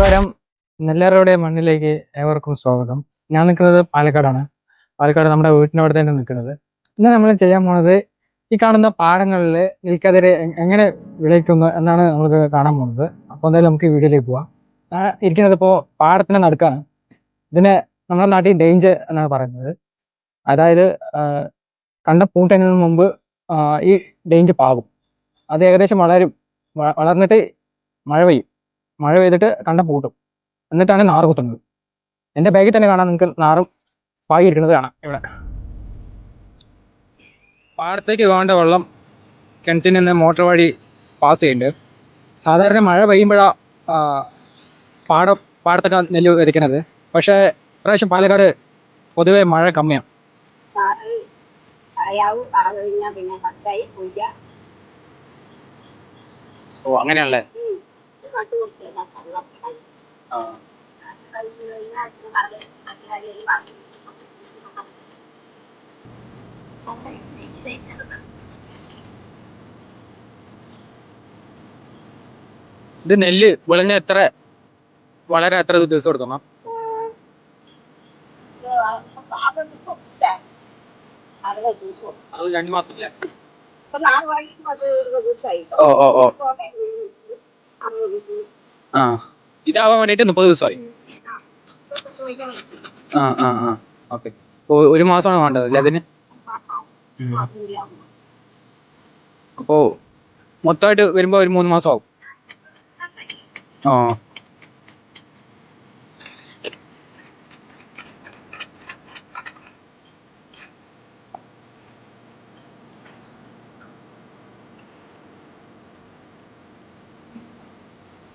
നമസ്കാരം. നെല്ലാറയുടെ മണ്ണിലേക്ക് ഏവർക്കും സ്വാഗതം. ഞാൻ നിൽക്കുന്നത് പാലക്കാടാണ്. പാലക്കാട് നമ്മുടെ വീട്ടിനവിടെ തന്നെ നിൽക്കുന്നത്. ഇന്ന് നമ്മൾ ചെയ്യാൻ പോണത് ഈ കാണുന്ന പാടങ്ങളിൽ നെൽക്കതിര് എങ്ങനെ വിളയിക്കുന്നു എന്നാണ് നമുക്ക് കാണാൻ പോകുന്നത്. അപ്പോൾ എന്തായാലും നമുക്ക് ഈ വീഡിയോയിലേക്ക് പോവാം. ഇരിക്കുന്നത് ഇപ്പോൾ പാടത്തിൻ്റെ നടുക്കാണ്. ഇതിനെ നമ്മുടെ നാട്ടിൽ ഡേഞ്ച് എന്നാണ് പറയുന്നത്. അതായത് കണ്ടം പൂട്ടുന്നതിന് മുമ്പ് ഈ ഡേഞ്ച് പാകും. അത് ഏകദേശം വളർന്നിട്ട് മഴ പെയ്തിട്ട് കണ്ടം പൂട്ടും. എന്നിട്ടാണ് നാറ് കുത്തുന്നത്. എൻ്റെ ബാഗിൽ തന്നെ കാണാം, നിങ്ങൾക്ക് നാറും പാകിയിരിക്കുന്നത് കാണാം. ഇവിടെ പാടത്തേക്ക് വേണ്ട വെള്ളം കിണറ്റിൽ നിന്ന് മോട്ടോർ വഴി പാസ് ചെയ്യുന്നുണ്ട്. സാധാരണ മഴ പെയ്യുമ്പോഴാണ് പാടത്തൊക്കെ നെല്ല് വിതയ്ക്കുന്നത്. പക്ഷേ ഇപ്രാവശ്യം പാലക്കാട് പൊതുവെ മഴ കമ്മിയാണ്. ഓ, അങ്ങനെയാണല്ലേ. ഇത് നെല്ല് വിളഞ്ഞ വളരെ എത്ര ദിവസം എടുക്കണം? അത് 2 മാസമില്ല. ഓ ഓ ഓ ആ, ഇതാവാൻ വേണ്ടിയിട്ട് 30 ദിവസമായി. ഓക്കെ. ഒരു മാസമാണ് വേണ്ടത് അല്ലേ അതിന്? അപ്പോൾ മൊത്തമായിട്ട് വരുമ്പോൾ ഒരു 3 മാസം ആവും. ആ,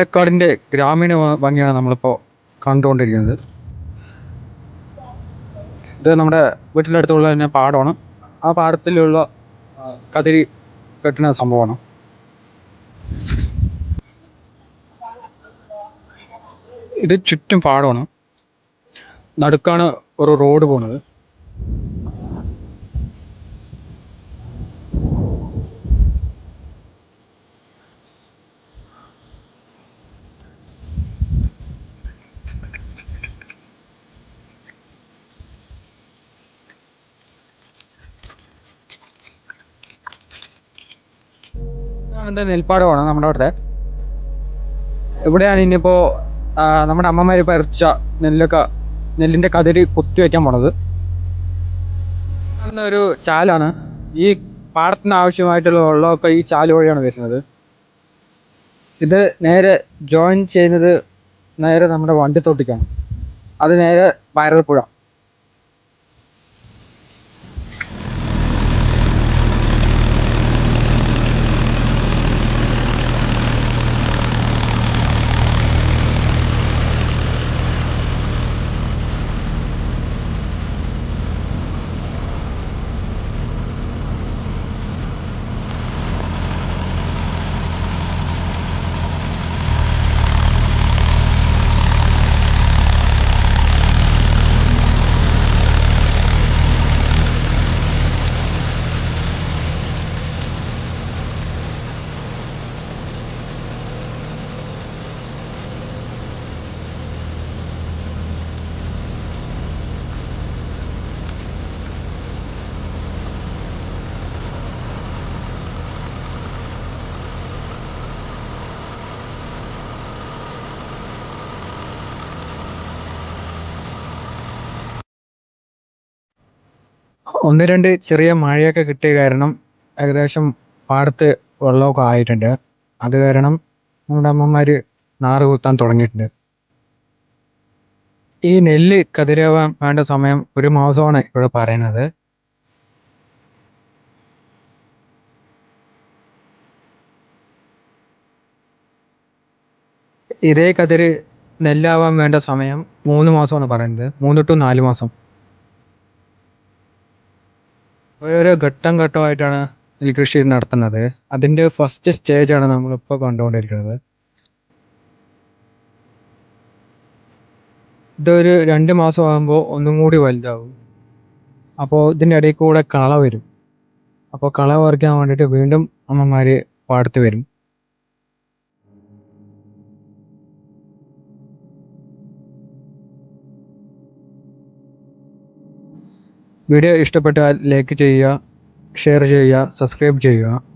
പാലക്കാടിൻ്റെ ഗ്രാമീണ ഭംഗിയാണ് നമ്മളിപ്പോൾ കണ്ടുകൊണ്ടിരിക്കുന്നത്. ഇത് നമ്മുടെ വീട്ടിൻ്റെ അടുത്തുള്ള തന്നെ പാടമാണ്. ആ പാടത്തിലുള്ള കതിരി കെട്ടുന്ന സംഭവമാണ്. ഇത് ചുറ്റും പാടമാണ്. നടുക്കാണ് ഒരു റോഡ് പോകുന്നത്. നെൽപ്പാടമാണ് നമ്മുടെ അവിടുത്തെ. ഇവിടെയാണ് ഇനിയിപ്പോൾ നമ്മുടെ അമ്മമാർ പറിച്ച നെല്ലിൻ്റെ കതിരി കുത്തി വയ്ക്കാൻ പോണത്. ഒരു ചാലാണ്. ഈ പാടത്തിന് ആവശ്യമായിട്ടുള്ള വെള്ളമൊക്കെ ഈ ചാല് വഴിയാണ് വരുന്നത്. ഇത് നേരെ ജോയിൻ ചെയ്യുന്നത് നേരെ നമ്മുടെ വണ്ടിത്തോട്ടിക്കാണ്. അത് നേരെ ഭാരതപ്പുഴ. ഒന്ന് രണ്ട് ചെറിയ മഴയൊക്കെ കിട്ടിയ കാരണം ഏകദേശം പാടത്ത് വെള്ളമൊക്കെ ആയിട്ടുണ്ട്. അത് കാരണം നമ്മുടെ അമ്മമാർ നാറ് കുത്താൻ തുടങ്ങിയിട്ടുണ്ട്. ഈ നെല്ല് കതിരാവാൻ വേണ്ട സമയം 1 മാസമാണ് ഇവിടെ പറയുന്നത്. ഇതേ കതിര് നെല്ലാവാൻ വേണ്ട സമയം 3 മാസമാണ് പറയുന്നത്. 3 to 4 മാസം. ഓരോരോ ഘട്ടമായിട്ടാണ് നെൽകൃഷി നടത്തുന്നത്. അതിൻ്റെ ഫസ്റ്റ് സ്റ്റേജാണ് നമ്മളിപ്പോൾ കണ്ടുകൊണ്ടിരിക്കുന്നത്. ഇതൊരു 2 മാസം ആകുമ്പോൾ ഒന്നും കൂടി വലുതാവും. അപ്പോൾ ഇതിൻ്റെ ഇടയിൽ കൂടെ കള വരും. അപ്പോൾ കള പറിക്കാൻ വേണ്ടിയിട്ട് വീണ്ടും അമ്മമാർ പാടത്ത് വരും. വീഡിയോ ഇഷ്ടപ്പെട്ടാൽ ലൈക്ക് ചെയ്യുക, ഷെയർ ചെയ്യുക, സബ്സ്ക്രൈബ് ചെയ്യുക.